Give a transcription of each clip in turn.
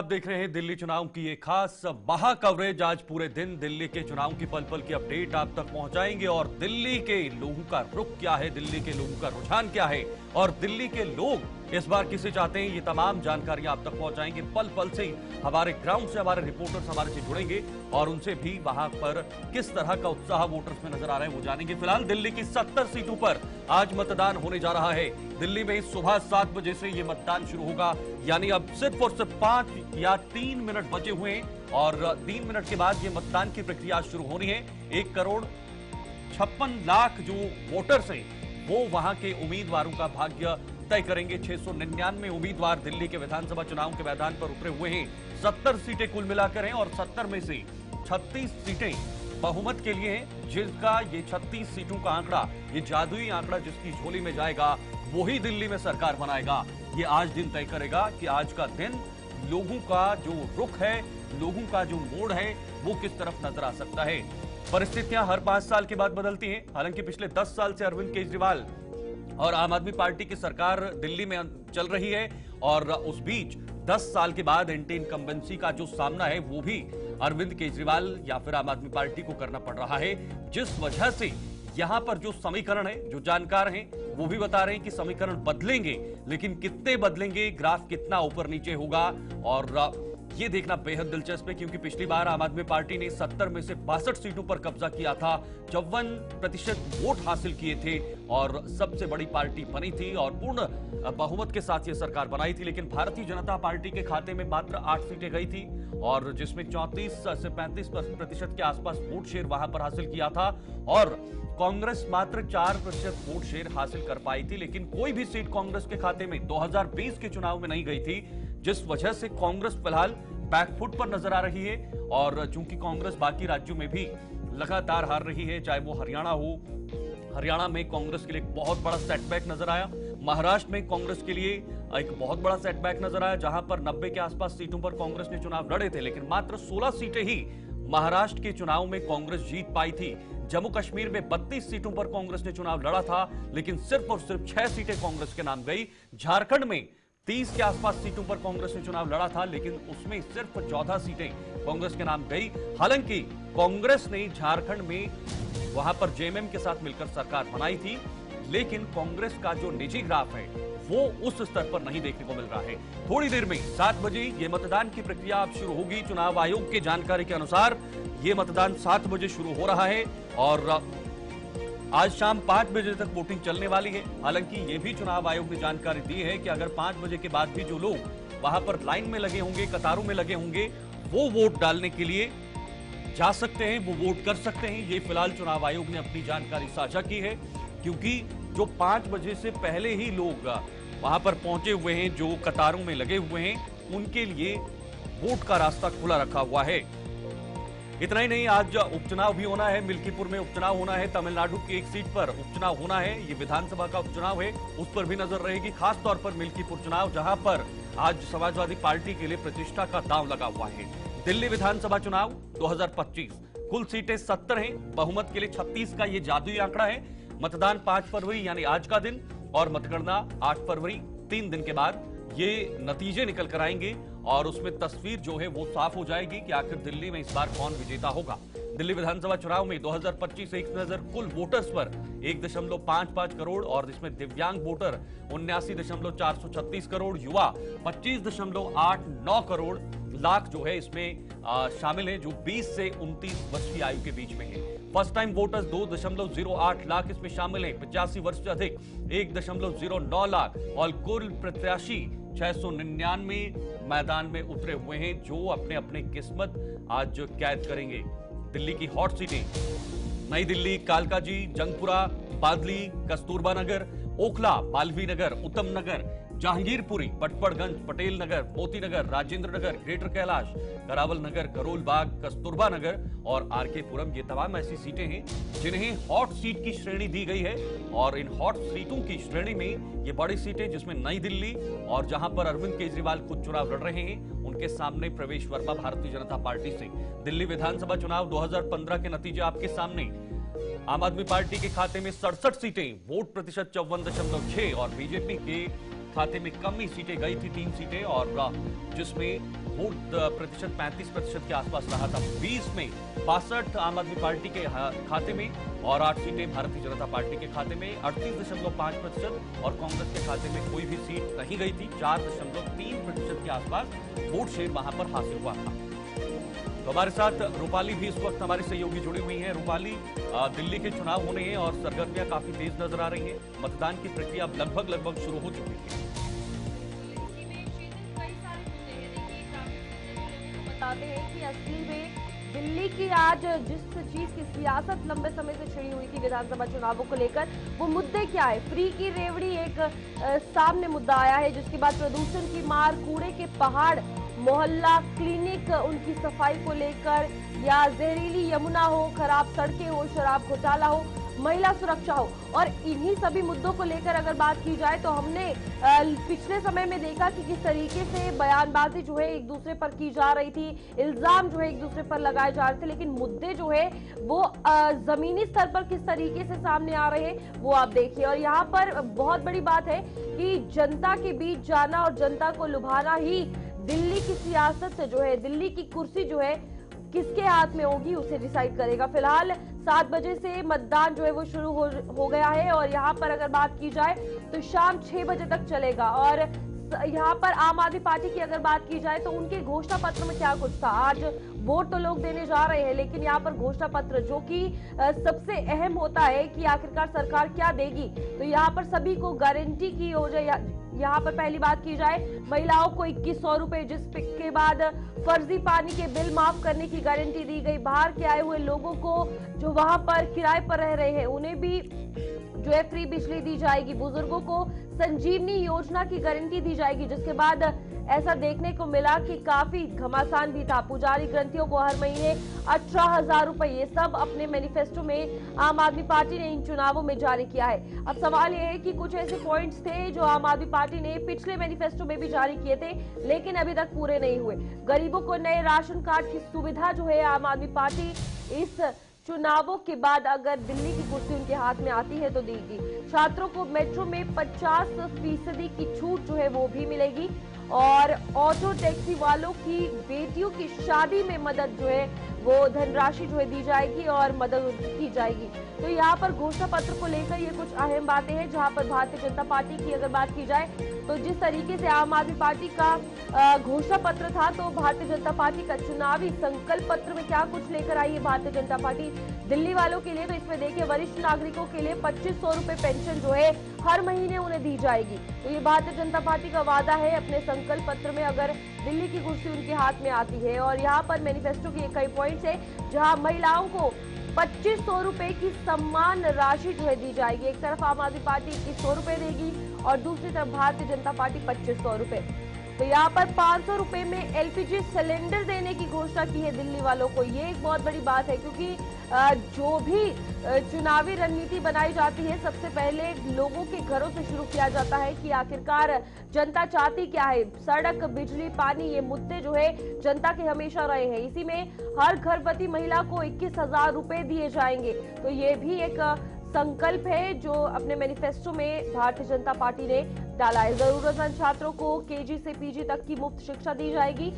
देख रहे हैं दिल्ली चुनाव की ये खास महा कवरेज। आज पूरे दिन दिल्ली के चुनाव की पल पल की अपडेट आप तक पहुंचाएंगे और दिल्ली के लोगों का रुख क्या है, दिल्ली के लोगों का रुझान क्या है और दिल्ली के लोग इस बार किसे चाहते हैं, ये तमाम जानकारियां आप तक पहुंचाएंगे। पल पल से हमारे ग्राउंड से हमारे रिपोर्टर्स हमारे से जुड़ेंगे और उनसे भी वहां पर किस तरह का उत्साह वोटर्स में नजर आ रहा है वो जानेंगे। फिलहाल दिल्ली की 70 सीटों पर आज मतदान होने जा रहा है। दिल्ली में सुबह 7 बजे से ये मतदान शुरू होगा, यानी अब सिर्फ और सिर्फ 5 या 3 मिनट बचे हुए हैं और 3 मिनट के बाद ये मतदान की प्रक्रिया शुरू होनी है। 1 करोड़ 56 लाख जो वोटर्स हैं वो वहां के उम्मीदवारों का भाग्य तय करेंगे। 699 उम्मीदवार दिल्ली के विधानसभा चुनाव के मैदान पर उतरे हुए हैं। 70 सीटें कुल मिलाकर हैं और 70 में से 36 सीटें बहुमत के लिए हैं, जिसका ये 36 सीटों का आंकड़ा, ये जादुई आंकड़ा जिसकी झोली में जाएगा वही दिल्ली में सरकार बनाएगा। ये आज दिन तय करेगा कि आज का दिन लोगों का जो रुख है, लोगों का जो मोड़ है वो किस तरफ नजर आ सकता है। परिस्थितियां हर 5 साल के बाद बदलती हैं। हालांकि पिछले 10 साल से अरविंद केजरीवाल और आम आदमी पार्टी की सरकार दिल्ली में चल रही है और उस बीच 10 साल के बाद एंटी इनकम्बेंसी का जो सामना है वो भी अरविंद केजरीवाल या फिर आम आदमी पार्टी को करना पड़ रहा है, जिस वजह से यहां पर जो समीकरण है, जो जानकार हैं वो भी बता रहे हैं कि समीकरण बदलेंगे, लेकिन कितने बदलेंगे, ग्राफ कितना ऊपर नीचे होगा और ये देखना बेहद दिलचस्प है। क्योंकि पिछली बार आम आदमी पार्टी ने 70 में से 62 सीटों पर कब्जा किया था, 54% वोट हासिल किए थे और सबसे बड़ी पार्टी बनी थी और पूर्ण बहुमत के साथ ये सरकार बनाई थी। लेकिन भारतीय जनता पार्टी के खाते में मात्र 8 सीटें गई थी और जिसमें 34 से 35% के आसपास वोट शेयर वहां पर हासिल किया था और कांग्रेस मात्र 4% वोट शेयर हासिल कर पाई थी। लेकिन कोई भी सीट कांग्रेस के खाते में 2020 के चुनाव में नहीं गई थी, जिस वजह से कांग्रेस फिलहाल बैकफुट पर नजर आ रही है। और चूंकि कांग्रेस बाकी राज्यों में भी लगातार हार रही है, चाहे वो हरियाणा हो, हरियाणा में कांग्रेस के लिए एक बहुत बड़ा सेटबैक नजर आया। महाराष्ट्र में कांग्रेस के लिए एक बहुत बड़ा सेटबैक नजर आया, जहां पर 90 के आसपास सीटों पर कांग्रेस ने चुनाव लड़े थे, लेकिन मात्र 16 सीटें ही महाराष्ट्र के चुनाव में कांग्रेस जीत पाई थी। जम्मू कश्मीर में 32 सीटों पर कांग्रेस ने चुनाव लड़ा था, लेकिन सिर्फ और सिर्फ 6 सीटें कांग्रेस के नाम गई। झारखंड में 30 के आसपास सीटों पर कांग्रेस ने चुनाव लड़ा था, लेकिन उसमें सिर्फ 14 सीटें कांग्रेस के नाम गई। हालांकि कांग्रेस ने झारखंड में वहां पर जेएमएम के साथ मिलकर सरकार बनाई थी, लेकिन कांग्रेस का जो निजी ग्राफ है वो उस स्तर पर नहीं देखने को मिल रहा है। थोड़ी देर में 7 बजे ये मतदान की प्रक्रिया अब शुरू होगी। चुनाव आयोग की जानकारी के अनुसार ये मतदान 7 बजे शुरू हो रहा है और आज शाम 5 बजे तक वोटिंग चलने वाली है। हालांकि ये भी चुनाव आयोग ने जानकारी दी है कि अगर 5 बजे के बाद भी जो लोग वहां पर लाइन में लगे होंगे, कतारों में लगे होंगे, वो वोट डालने के लिए जा सकते हैं, वो वोट कर सकते हैं। ये फिलहाल चुनाव आयोग ने अपनी जानकारी साझा की है, क्योंकि जो 5 बजे से पहले ही लोग वहां पर पहुंचे हुए हैं, जो कतारों में लगे हुए हैं, उनके लिए वोट का रास्ता खुला रखा हुआ है। इतना ही नहीं, आज उपचुनाव भी होना है। मिल्कीपुर में उपचुनाव होना है, तमिलनाडु की एक सीट पर उपचुनाव होना है। ये विधानसभा का उपचुनाव है, उस पर भी नजर रहेगी, खास तौर पर मिल्कीपुर चुनाव, जहां पर आज समाजवादी पार्टी के लिए प्रतिष्ठा का दांव लगा हुआ है। दिल्ली विधानसभा चुनाव 2025, कुल सीटें 70 हैं, बहुमत के लिए 36 का ये जादुई आंकड़ा है। मतदान 5 फरवरी यानी आज का दिन और मतगणना 8 फरवरी, 3 दिन के बाद ये नतीजे निकल कर आएंगे और उसमें तस्वीर जो है वो साफ हो जाएगी कि आखिर दिल्ली में इस बार कौन विजेता होगा। दिल्ली विधानसभा चुनाव में 2025 एक नजर कुल वोटर्स पर 1.55 करोड़ और इसमें दिव्यांग वोटर 79.436 करोड़, युवा 25.89 करोड़ लाख जो है इसमें शामिल है, जो 20 से 29 वर्ष की आयु के बीच में है। फर्स्ट टाइम वोटर्स 2.08 लाख इसमें शामिल हैं, 85 वर्ष से अधिक 1.09 लाख और कुल प्रत्याशी 699 मैदान में उतरे हुए हैं, जो अपने अपने किस्मत आज कैद करेंगे। दिल्ली की हॉट सीटें नई दिल्ली, कालकाजी, जंगपुरा, बादली, कस्तूरबा नगर, ओखला, मालवीय नगर, उत्तम नगर, जहांगीरपुरी, पटपड़गंज, पटेल नगर, मोती नगर, राजेंद्र नगर, ग्रेटर कैलाश, करावल नगर, करोल बाग, कस्तूरबा नगर और आरके पुरम, ये तमाम ऐसी सीटें हैं जिन्हें हॉट सीट की श्रेणी दी गई है। और इन हॉट सीटों की श्रेणी में ये बड़ी सीटें, जिसमें नई दिल्ली और जहां पर अरविंद केजरीवाल खुद चुनाव लड़ रहे हैं, उनके सामने प्रवेश वर्मा भारतीय जनता पार्टी से। दिल्ली विधानसभा चुनाव 2015 के नतीजे आपके सामने। आम आदमी पार्टी के खाते में 67 सीटें, वोट प्रतिशत 54.6 और बीजेपी के खाते में कम ही सीटें गई थी, 3 सीटें, और जिसमें वोट प्रतिशत 35% के आसपास रहा था। 20 में 62 आम आदमी पार्टी के खाते में और 8 सीटें भारतीय जनता पार्टी के खाते में, 38.5% और कांग्रेस के खाते में कोई भी सीट नहीं गई थी। 4.3% के आसपास वोट शेयर वहां पर हासिल हुआ था। तो हमारे साथ रूपाली भी इस वक्त हमारी सहयोगी जुड़ी हुई हैं। रूपाली, दिल्ली के चुनाव होने हैं और सरगर्मियां काफी तेज नजर आ रही हैं। मतदान की प्रक्रिया अब लगभग शुरू हो चुकी है। बताते हैं कि असली में दिल्ली की आज जिस चीज की सियासत लंबे समय से छिड़ी हुई थी विधानसभा चुनावों को लेकर, वो मुद्दे क्या है। फ्री की रेवड़ी एक सामने मुद्दा आया है, जिसके बाद प्रदूषण की मार, कूड़े के पहाड़, मोहल्ला क्लिनिक उनकी सफाई को लेकर, या जहरीली यमुना हो, खराब सड़कें हो, शराब घोटाला हो, महिला सुरक्षा हो, और इन्हीं सभी मुद्दों को लेकर अगर बात की जाए तो हमने पिछले समय में देखा कि किस तरीके से बयानबाजी जो है एक दूसरे पर की जा रही थी, इल्जाम जो है एक दूसरे पर लगाए जा रहे थे, लेकिन मुद्दे जो है वो जमीनी स्तर पर किस तरीके से सामने आ रहे हैं वो आप देखिए। और यहाँ पर बहुत बड़ी बात है कि जनता के बीच जाना और जनता को लुभाना ही दिल्ली की सियासत जो है, दिल्ली की कुर्सी जो है किसके हाथ में होगी उसे डिसाइड करेगा। फिलहाल 7 बजे से मतदान जो है वो शुरू हो गया है और यहाँ पर अगर बात की जाए तो शाम 6 बजे तक चलेगा। और यहाँ पर आम आदमी पार्टी की अगर बात की जाए तो उनके घोषणा पत्र में क्या कुछ था। आज वोट तो लोग देने जा रहे हैं, लेकिन यहाँ पर घोषणा पत्र जो कि सबसे अहम होता है कि आखिरकार सरकार क्या देगी, तो यहाँ पर सभी को गारंटी की हो जाए। यहाँ पर पहली बात की जाए, महिलाओं को 2100 रुपए, जिसके बाद फर्जी पानी के बिल माफ करने की गारंटी दी गई। बाहर के आए हुए लोगों को जो वहां पर किराए पर रह रहे हैं उन्हें भी जो है फ्री बिजली दी जाएगी। बुजुर्गों को संजीवनी योजना की गारंटी दी जाएगी, जिसके बाद ऐसा देखने को मिला कि काफी घमासान भी था। पुजारी ग्रंथियों को हर महीने 18,000 रुपए, ये सब अपने मैनिफेस्टो में आम आदमी पार्टी ने इन चुनावों में जारी किया है। अब सवाल ये है कि कुछ ऐसे पॉइंट्स थे जो आम आदमी पार्टी ने पिछले मैनिफेस्टो में भी जारी किए थे, लेकिन अभी तक पूरे नहीं हुए। गरीबों को नए राशन कार्ड की सुविधा जो है आम आदमी पार्टी इस चुनावों के बाद अगर दिल्ली की कुर्सी उनके हाथ में आती है तो देगी। छात्रों को मेट्रो में 50% की छूट जो है वो भी मिलेगी और ऑटो टैक्सी वालों की बेटियों की शादी में मदद जो है वो धनराशि जो है दी जाएगी और मदद की जाएगी। तो यहाँ पर घोषणा पत्र को लेकर ये कुछ अहम बातें हैं, जहाँ पर भारतीय जनता पार्टी की अगर बात की जाए तो जिस तरीके से आम आदमी पार्टी का घोषणा पत्र था, तो भारतीय जनता पार्टी का चुनावी संकल्प पत्र में क्या कुछ लेकर आई है भारतीय जनता पार्टी दिल्ली वालों के लिए। तो इसमें देखिए, वरिष्ठ नागरिकों के लिए 2500 रुपए पेंशन जो है हर महीने उन्हें दी जाएगी। तो ये भारतीय जनता पार्टी का वादा है अपने संकल्प पत्र में अगर दिल्ली की कुर्सी उनके हाथ में आती है। और यहाँ पर मैनिफेस्टो के कई पॉइंट्स है, जहाँ महिलाओं को 2500 रुपए की सम्मान राशि जो है दी जाएगी। एक तरफ आम आदमी पार्टी 2100 रुपए देगी और दूसरी तरफ भारतीय जनता पार्टी 2500 रुपए। तो यहाँ पर 500 रुपए में एलपीजी सिलेंडर देने की घोषणा की है दिल्ली वालों को। ये एक बहुत बड़ी बात है, क्योंकि जो भी चुनावी रणनीति बनाई जाती है सबसे पहले लोगों के घरों से शुरू किया जाता है कि आखिरकार जनता चाहती क्या है। सड़क, बिजली, पानी, ये मुद्दे जो है जनता के हमेशा रहे हैं। इसी में हर गर्भवती महिला को 21,000 रुपए दिए जाएंगे। तो ये भी एक संकल्प है जो अपने मैनिफेस्टो में भारतीय जनता पार्टी ने डाला है। जरूरतमंद छात्रों को केजी से पीजी तक की मुफ्त शिक्षा दी जाएगी।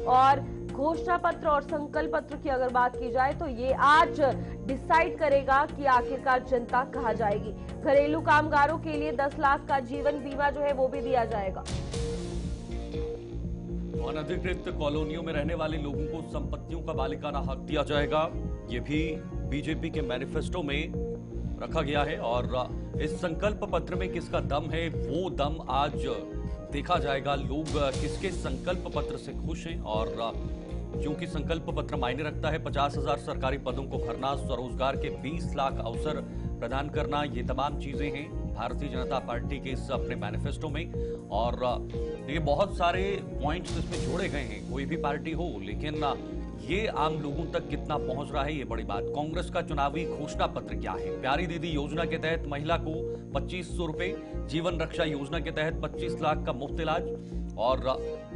और घोषणा पत्र और संकल्प पत्र की अगर बात की जाए तो ये आज डिसाइड करेगा कि आखिरकार जनता कहाँ जाएगी। घरेलू कामगारों के लिए 10 लाख का जीवन बीमा जो है वो भी दिया जाएगा। अनधिकृत कॉलोनियों में रहने वाले लोगों को संपत्तियों का मालिकाना हक दिया जाएगा। ये भी बीजेपी के मैनिफेस्टो में रखा गया है और इस संकल्प पत्र में किसका दम है वो दम आज देखा जाएगा। लोग किसके संकल्प पत्र से खुश हैं, और क्योंकि संकल्प पत्र मायने रखता है 50,000 सरकारी पदों को भरना, स्वरोजगार के 20 लाख अवसर प्रदान करना, ये तमाम चीजें हैं भारतीय जनता पार्टी के इस अपने मैनिफेस्टो में। और ये बहुत सारे पॉइंट्स इसमें जोड़े गए हैं, कोई भी पार्टी हो, लेकिन ये आम लोगों तक कितना पहुंच रहा है ये बड़ी बात। कांग्रेस का चुनावी घोषणा पत्र क्या है? प्यारी दीदी योजना के तहत महिला को 2500 रुपए, जीवन रक्षा योजना के तहत 25 लाख का मुफ्त इलाज, और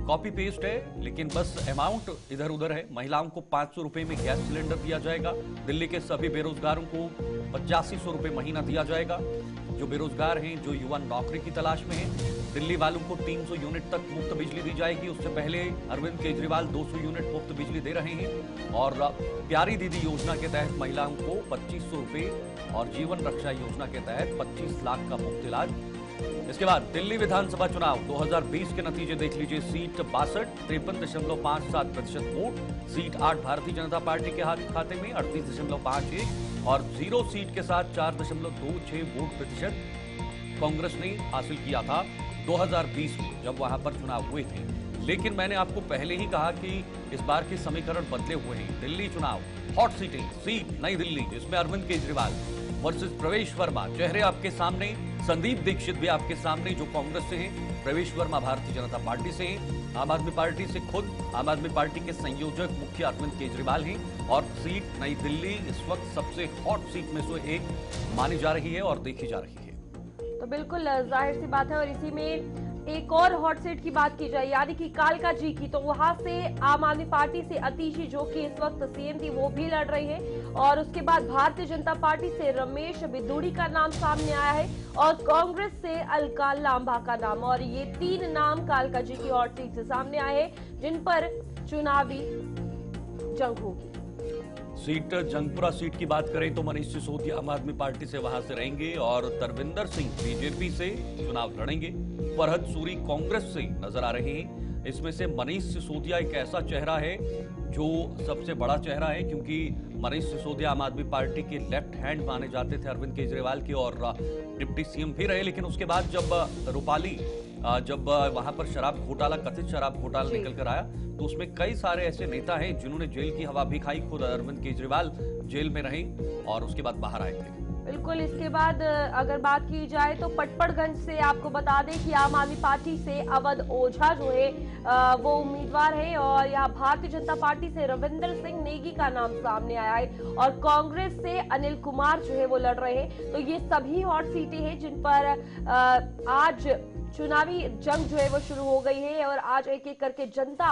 कॉपी पेस्ट है लेकिन बस अमाउंट इधर उधर है। महिलाओं को 500 रुपए में गैस सिलेंडर दिया जाएगा। दिल्ली के सभी बेरोजगारों को 8500 रुपए महीना दिया जाएगा। जो बेरोजगार हैं, जो युवा नौकरी की तलाश में हैं, दिल्ली वालों को 300 यूनिट तक मुफ्त बिजली दी जाएगी। उससे पहले अरविंद केजरीवाल 200 यूनिट मुफ्त बिजली दे रहे हैं और प्यारी दीदी योजना के तहत महिलाओं को 2500 रुपए और जीवन रक्षा योजना के तहत 25 लाख का मुफ्त इलाज। इसके बाद दिल्ली विधानसभा चुनाव 2020 के नतीजे देख लीजिए। Seat 62, 53.57% vote. Seat 8 Bharatiya Janata party के खाते में 38.51 और 0 सीट के साथ 4.26 वोट प्रतिशत कांग्रेस ने हासिल किया था 2020 में जब वहां पर चुनाव हुए थे। लेकिन मैंने आपको पहले ही कहा कि इस बार के समीकरण बदले हुए हैं। दिल्ली चुनाव हॉट सीटें, सीट नई दिल्ली जिसमें अरविंद केजरीवाल वर्सेस प्रवेश वर्मा, चेहरे आपके सामने। संदीप दीक्षित भी आपके सामने जो कांग्रेस से हैं, प्रवेश वर्मा भारतीय जनता पार्टी से हैं, आम आदमी पार्टी से खुद आम आदमी पार्टी के संयोजक मुख्य अरविंद केजरीवाल हैं और सीट नई दिल्ली इस वक्त सबसे हॉट सीट में से एक मानी जा रही है और देखी जा रही है। तो बिल्कुल जाहिर सी बात है। और इसी में एक और हॉट सीट की बात की जाए यानी कि कालका जी की, तो वहां से आम आदमी पार्टी से अतिशी जो कि इस वक्त सीएम थी वो भी लड़ रही है और उसके बाद भारतीय जनता पार्टी से रमेश बिदूड़ी का नाम सामने आया है और कांग्रेस से अलका लांबा का नाम। और ये 3 नाम कालका जी की हॉट सीट से सामने आए हैं जिन पर चुनावी जंग होगी। सीट जंगपुरा सीट की बात करें तो मनीष सिसोदिया आम आदमी पार्टी से वहां से रहेंगे और तरविंदर सिंह बीजेपी से चुनाव लड़ेंगे। फरहद सूरी कांग्रेस से नजर आ रहे हैं। इसमें से मनीष सिसोदिया एक ऐसा चेहरा है जो सबसे बड़ा चेहरा है क्योंकि मनीष सिसोदिया आम आदमी पार्टी के लेफ्ट हैंड माने जाते थे अरविंद केजरीवाल के और डिप्टी सीएम भी रहे। लेकिन उसके बाद जब रूपाली जब वहां पर शराब घोटाला, कथित शराब घोटाला निकल कर आया तो उसमें कई सारे ऐसे नेता हैं जिन्होंने जेल की हवा भी खाई। खुद अरविंद केजरीवाल जेल में रहे और उसके बाद बाहर आए थे। बिल्कुल। इसके बाद अगर बात की जाए तो पटपड़गंज से आपको बता दें कि आम आदमी पार्टी से अवध ओझा जो है वो उम्मीदवार है और यहाँ भारतीय जनता पार्टी से रविंदर सिंह नेगी का नाम सामने आया है और कांग्रेस से अनिल कुमार जो है वो लड़ रहे हैं। तो ये सभी हॉट सीटें हैं जिन पर आज चुनावी जंग जो है वो शुरू हो गई है और आज एक एक करके जनता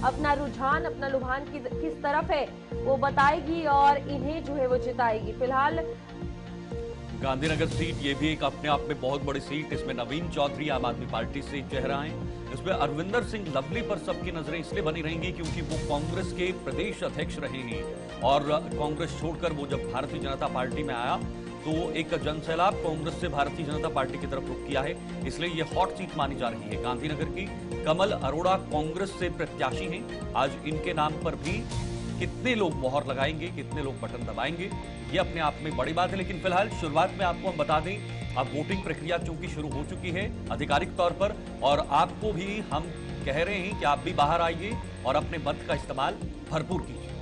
अपना रुझान, अपना लुभान किस तरफ है वो बताएगी और इन्हें जो है वो जिताएगी। फिलहाल गांधीनगर सीट ये भी एक अपने आप में बहुत बड़ी सीट। इसमें नवीन चौधरी आम आदमी पार्टी से चेहरा है। इसमें अरविंदर सिंह लवली पर सबकी नजरें इसलिए बनी रहेंगी क्योंकि वो कांग्रेस के प्रदेश अध्यक्ष रहे हैं और कांग्रेस छोड़कर वो जब भारतीय जनता पार्टी में आया तो एक जनसैलाब कांग्रेस से भारतीय जनता पार्टी की तरफ रुख किया है, इसलिए ये हॉट सीट मानी जा रही है। गांधीनगर की कमल अरोड़ा कांग्रेस से प्रत्याशी हैं। आज इनके नाम पर भी कितने लोग मोहर लगाएंगे, कितने लोग बटन दबाएंगे, ये अपने आप में बड़ी बात है। लेकिन फिलहाल शुरुआत में आपको हम बता दें, अब वोटिंग प्रक्रिया चूंकि शुरू हो चुकी है आधिकारिक तौर पर और आपको भी हम कह रहे हैं कि आप भी बाहर आइए और अपने मत का इस्तेमाल भरपूर कीजिए।